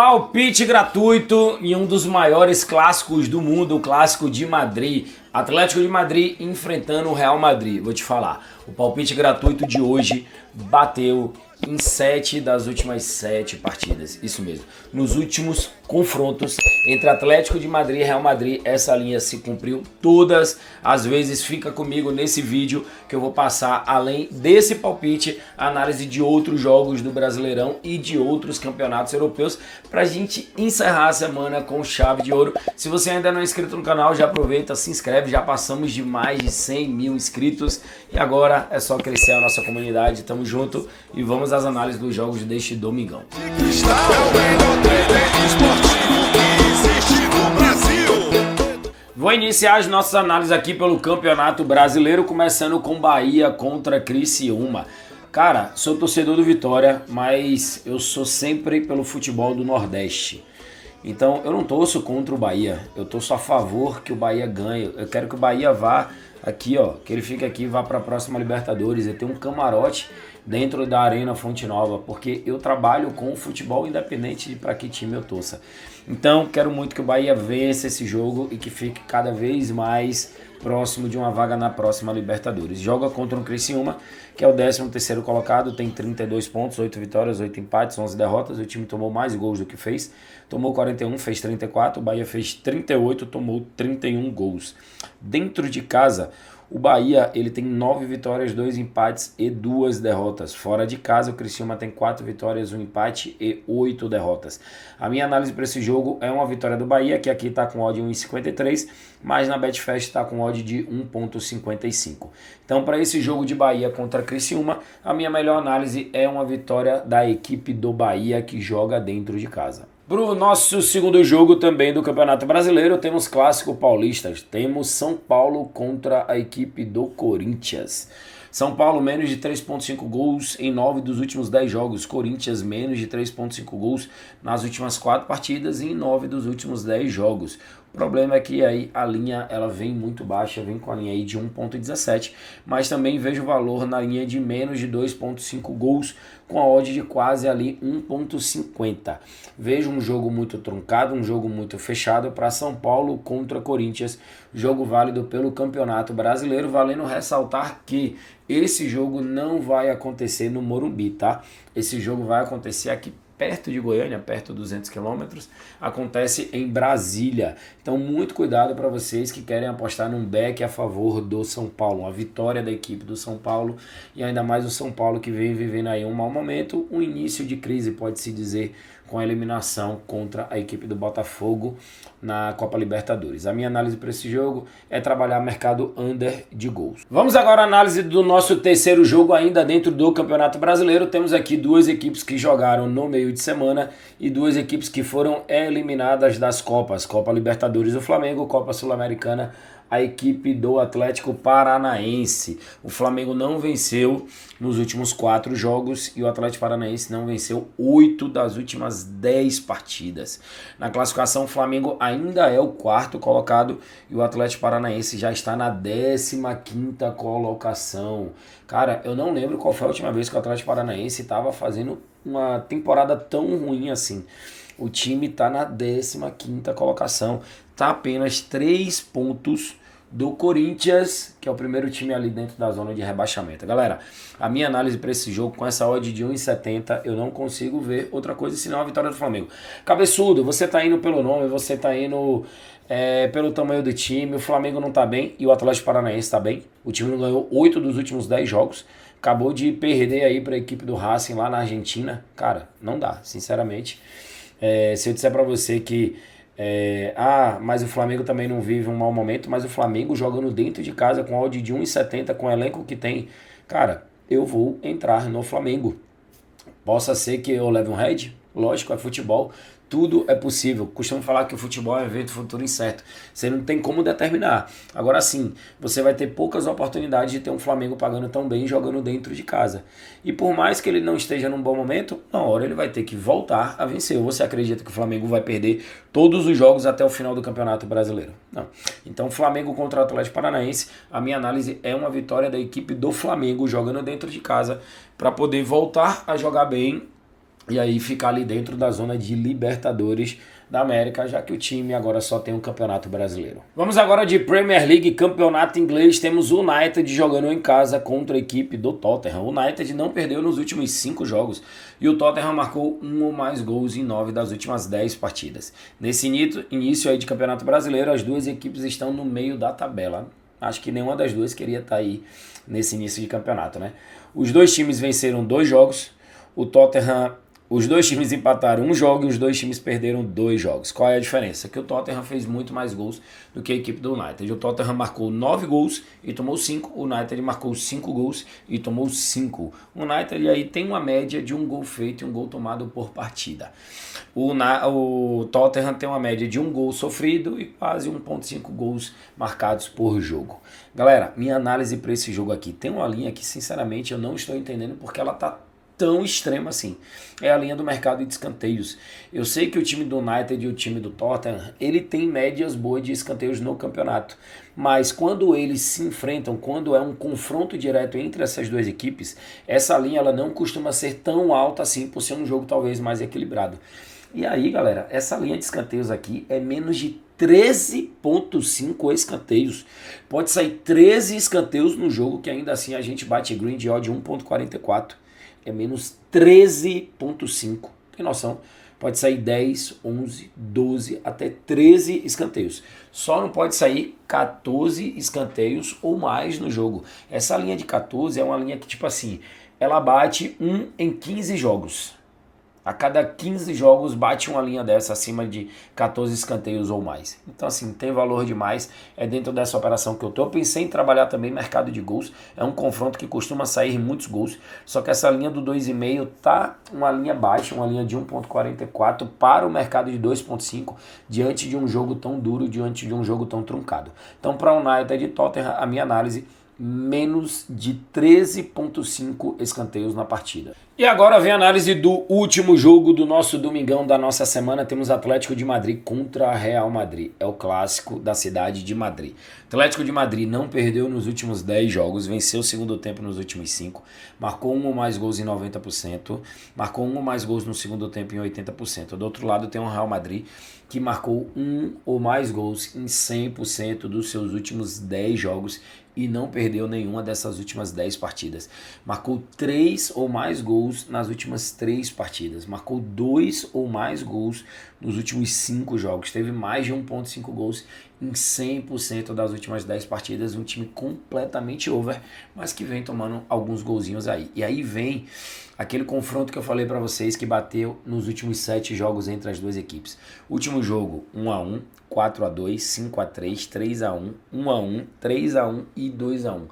Palpite gratuito em um dos maiores clássicos do mundo, o Clássico de Madrid. Atlético de Madrid enfrentando o Real Madrid. Vou te falar, o palpite gratuito de hoje bateu em 7 das últimas 7 partidas. Isso mesmo. Nos últimos confrontos entre Atlético de Madrid e Real Madrid, essa linha se cumpriu todas as vezes. Fica comigo nesse vídeo que eu vou passar, além desse palpite, a análise de outros jogos do Brasileirão e de outros campeonatos europeus, pra gente encerrar a semana com chave de ouro. Se você ainda não é inscrito no canal, já aproveita, se inscreve. Já passamos de mais de 100 mil inscritos e agora é só crescer a nossa comunidade. Tamo junto e vamos às análises dos jogos deste domingão. Vou iniciar as nossas análises aqui pelo Campeonato Brasileiro, começando com Bahia contra Criciúma. Cara, sou torcedor do Vitória, mas eu sou sempre pelo futebol do Nordeste. Então eu não torço contra o Bahia, eu torço a favor que o Bahia ganhe. Eu quero que o Bahia vá aqui, ó, que ele fique aqui e vá para a próxima Libertadores. Eu tenho um camarote dentro da Arena Fonte Nova, porque eu trabalho com o futebol independente de para que time eu torça. Então quero muito que o Bahia vença esse jogo e que fique cada vez mais próximo de uma vaga na próxima Libertadores. Joga contra o Criciúma, que é o 13º colocado, tem 32 pontos, 8 vitórias, 8 empates, 11 derrotas. O time tomou mais gols do que fez, tomou 41, fez 34, o Bahia fez 38, tomou 31 gols. Dentro de casa, o Bahia ele tem 9 vitórias, 2 empates e 2 derrotas. Fora de casa, o Criciúma tem 4 vitórias, 1 empate e 8 derrotas. A minha análise para esse jogo é uma vitória do Bahia, que aqui está com odd de 1,53, mas na Betfair está com odd de 1,55. Então, para esse jogo de Bahia contra Criciúma, a minha melhor análise é uma vitória da equipe do Bahia que joga dentro de casa. Para o nosso segundo jogo também do Campeonato Brasileiro, temos clássico paulistas. Temos São Paulo contra a equipe do Corinthians. São Paulo menos de 3,5 gols em 9 dos últimos 10 jogos. Corinthians menos de 3,5 gols nas últimas 4 partidas e em 9 dos últimos 10 jogos. O problema é que aí a linha ela vem muito baixa, vem com a linha aí de 1,17, mas também vejo valor na linha de menos de 2,5 gols, com a odd de quase ali 1,50. Vejo um jogo muito truncado, um jogo muito fechado para São Paulo contra Corinthians, jogo válido pelo Campeonato Brasileiro, valendo ressaltar que esse jogo não vai acontecer no Morumbi, tá? Esse jogo vai acontecer aqui perto de Goiânia, perto de 200 quilômetros, acontece em Brasília. Então, muito cuidado para vocês que querem apostar num back a favor do São Paulo, uma vitória da equipe do São Paulo, e ainda mais o São Paulo que vem vivendo aí um mau momento, um início de crise, pode-se dizer, com a eliminação contra a equipe do Botafogo na Copa Libertadores. A minha análise para esse jogo é trabalhar mercado under de gols. Vamos agora à análise do nosso terceiro jogo ainda dentro do Campeonato Brasileiro. Temos aqui duas equipes que jogaram no meio de semana e duas equipes que foram eliminadas das Copas. Copa Libertadores o Flamengo, Copa Sul-Americana a equipe do Atlético Paranaense. O Flamengo não venceu nos últimos 4 jogos e o Atlético Paranaense não venceu 8 das últimas 10 partidas. Na classificação, o Flamengo ainda é o 4º colocado e o Atlético Paranaense já está na 15ª colocação. Cara, eu não lembro qual foi a última vez que o Atlético Paranaense estava fazendo uma temporada tão ruim assim. O time está na 15ª colocação, está apenas 3 pontos do Corinthians, que é o primeiro time ali dentro da zona de rebaixamento. Galera, a minha análise para esse jogo, com essa odd de 1,70, eu não consigo ver outra coisa senão a vitória do Flamengo. Cabeçudo, você tá indo pelo nome, você tá indo pelo tamanho do time, o Flamengo não tá bem e o Atlético Paranaense tá bem. O time não ganhou 8 dos últimos 10 jogos, acabou de perder aí para a equipe do Racing lá na Argentina. Cara, não dá, sinceramente. Se eu disser para você que mas o Flamengo também não vive um mau momento, mas o Flamengo jogando dentro de casa com odd de 1,70, com o elenco que tem, cara, eu vou entrar no Flamengo. Possa ser que eu leve um head, lógico, é futebol, tudo é possível. Costumo falar que o futebol é um evento futuro incerto. Você não tem como determinar. Agora sim, você vai ter poucas oportunidades de ter um Flamengo pagando tão bem jogando dentro de casa. E por mais que ele não esteja num bom momento, na hora ele vai ter que voltar a vencer. Ou você acredita que o Flamengo vai perder todos os jogos até o final do Campeonato Brasileiro? Não. Então, Flamengo contra o Atlético Paranaense, a minha análise é uma vitória da equipe do Flamengo jogando dentro de casa para poder voltar a jogar bem e aí ficar ali dentro da zona de Libertadores da América, já que o time agora só tem um campeonato brasileiro. Vamos agora de Premier League, campeonato inglês. Temos o United jogando em casa contra a equipe do Tottenham. O United não perdeu nos últimos 5 jogos e o Tottenham marcou 1 ou mais gols em 9 das últimas 10 partidas. Nesse início aí de campeonato brasileiro, as duas equipes estão no meio da tabela. Acho que nenhuma das duas queria estar aí nesse início de campeonato, né? Os dois times venceram 2 jogos, o Tottenham... Os dois times empataram 1 jogo e os dois times perderam 2 jogos. Qual é a diferença? Que o Tottenham fez muito mais gols do que a equipe do United. O Tottenham marcou 9 gols e tomou 5. O United marcou 5 gols e tomou 5. O United aí tem uma média de 1 gol feito e 1 gol tomado por partida. O Tottenham tem uma média de 1 gol sofrido e quase 1,5 gols marcados por jogo. Galera, minha análise para esse jogo aqui. Tem uma linha que sinceramente eu não estou entendendo porque ela está tão extrema assim. É a linha do mercado de escanteios. Eu sei que o time do United e o time do Tottenham, ele tem médias boas de escanteios no campeonato, mas quando eles se enfrentam, quando é um confronto direto entre essas duas equipes, essa linha ela não costuma ser tão alta assim, por ser um jogo talvez mais equilibrado. E aí, galera, essa linha de escanteios aqui é menos de 13,5 escanteios. Pode sair 13 escanteios no jogo, que ainda assim a gente bate green de odd 1,44. É menos 13,5. Tem noção? Pode sair 10, 11, 12, até 13 escanteios. Só não pode sair 14 escanteios ou mais no jogo. Essa linha de 14 é uma linha que, tipo assim, ela bate 1 em 15 jogos. A cada 15 jogos bate uma linha dessa acima de 14 escanteios ou mais. Então assim, tem valor demais. É dentro dessa operação que eu tô. Eu pensei em trabalhar também mercado de gols. É um confronto que costuma sair muitos gols. Só que essa linha do 2,5 tá uma linha baixa, uma linha de 1,44 para o mercado de 2,5 diante de um jogo tão duro, diante de um jogo tão truncado. Então para o United e Tottenham, a minha análise menos de 13,5 escanteios na partida. E agora vem a análise do último jogo do nosso domingão da nossa semana. Temos Atlético de Madrid contra Real Madrid. É o clássico da cidade de Madrid. Atlético de Madrid não perdeu nos últimos 10 jogos, venceu o segundo tempo nos últimos 5, marcou 1 ou mais gols em 90%, marcou 1 ou mais gols no segundo tempo em 80%. Do outro lado tem o Real Madrid, que marcou 1 ou mais gols em 100% dos seus últimos 10 jogos e não perdeu nenhuma dessas últimas 10 partidas. Marcou 3 ou mais gols nas últimas 3 partidas. Marcou 2 ou mais gols nos últimos 5 jogos. Teve mais de 1,5 gols em 100% das últimas 10 partidas. Um time completamente over, mas que vem tomando alguns golzinhos aí. E aí vem aquele confronto que eu falei para vocês que bateu nos últimos 7 jogos entre as duas equipes. Último jogo, 1-1, 4-2, 5-3, 3-1, 1-1, 3-1 e 2-1.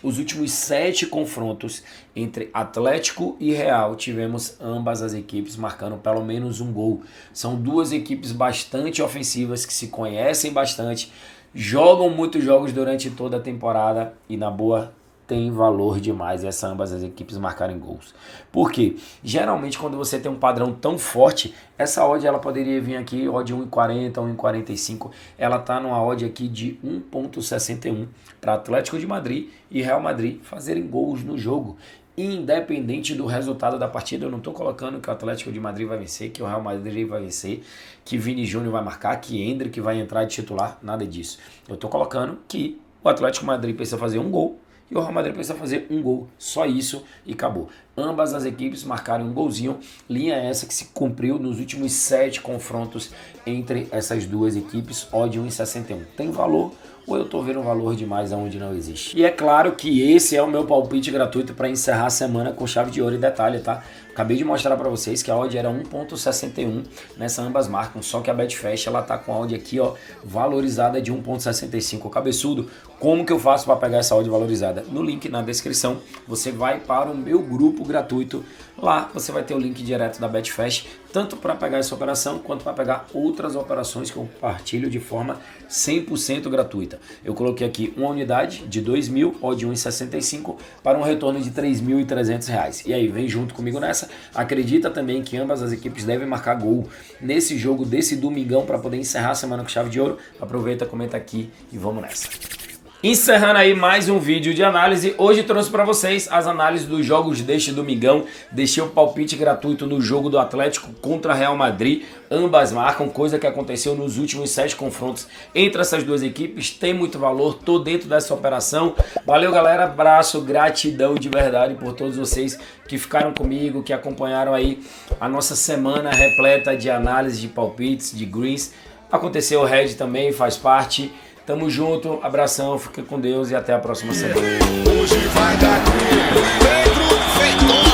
Os últimos 7 confrontos entre Atlético e Real tivemos ambas as equipes marcando pelo menos um gol. São duas equipes bastante ofensivas que se conhecem bastante, jogam muitos jogos durante toda a temporada e na boa tem valor demais ambas as equipes marcarem gols. Por quê? Geralmente quando você tem um padrão tão forte, essa odd ela poderia vir aqui, odd 1,40, 1,45, ela tá numa odd aqui de 1,61 para Atlético de Madrid e Real Madrid fazerem gols no jogo. Independente do resultado da partida, eu não estou colocando que o Atlético de Madrid vai vencer, que o Real Madrid vai vencer, que Vini Júnior vai marcar, que Endrick vai entrar de titular, nada disso. Eu estou colocando que o Atlético de Madrid precisa fazer um gol e o Real Madrid precisa fazer um gol, só isso e acabou. Ambas as equipes marcaram um golzinho, linha essa que se cumpriu nos últimos 7 confrontos entre essas duas equipes, odd 1,61. Tem valor ou eu estou vendo valor demais aonde não existe? E é claro que esse é o meu palpite gratuito para encerrar a semana com chave de ouro e detalhe, tá? Acabei de mostrar para vocês que a odd era 1,61 nessa ambas marcam, só que a Betfair ela tá com a odd aqui, ó, valorizada de 1,65. Cabeçudo, como que eu faço para pegar essa odd valorizada? No link na descrição, você vai para o meu grupo gratuito. Lá você vai ter o link direto da Betfair, tanto para pegar essa operação quanto para pegar outras operações que eu compartilho de forma 100% gratuita. Eu coloquei aqui uma unidade de 2.000, odd 1,65 para um retorno de R$ 3.300. E aí, vem junto comigo nessa. Acredita também que ambas as equipes devem marcar gol nesse jogo desse domingão para poder encerrar a semana com chave de ouro. Aproveita, comenta aqui e vamos nessa. Encerrando aí mais um vídeo de análise, hoje trouxe para vocês as análises dos jogos deste domingão. Deixei o palpite gratuito no jogo do Atlético contra Real Madrid. Ambas marcam, coisa que aconteceu nos últimos 7 confrontos entre essas duas equipes. Tem muito valor, tô dentro dessa operação. Valeu, galera, abraço, gratidão de verdade por todos vocês que ficaram comigo, que acompanharam aí a nossa semana repleta de análise, de palpites, de greens. Aconteceu o Red também, faz parte. Tamo junto, abração, fica com Deus e até a próxima semana. Hoje vai dar Pedro Feitosa.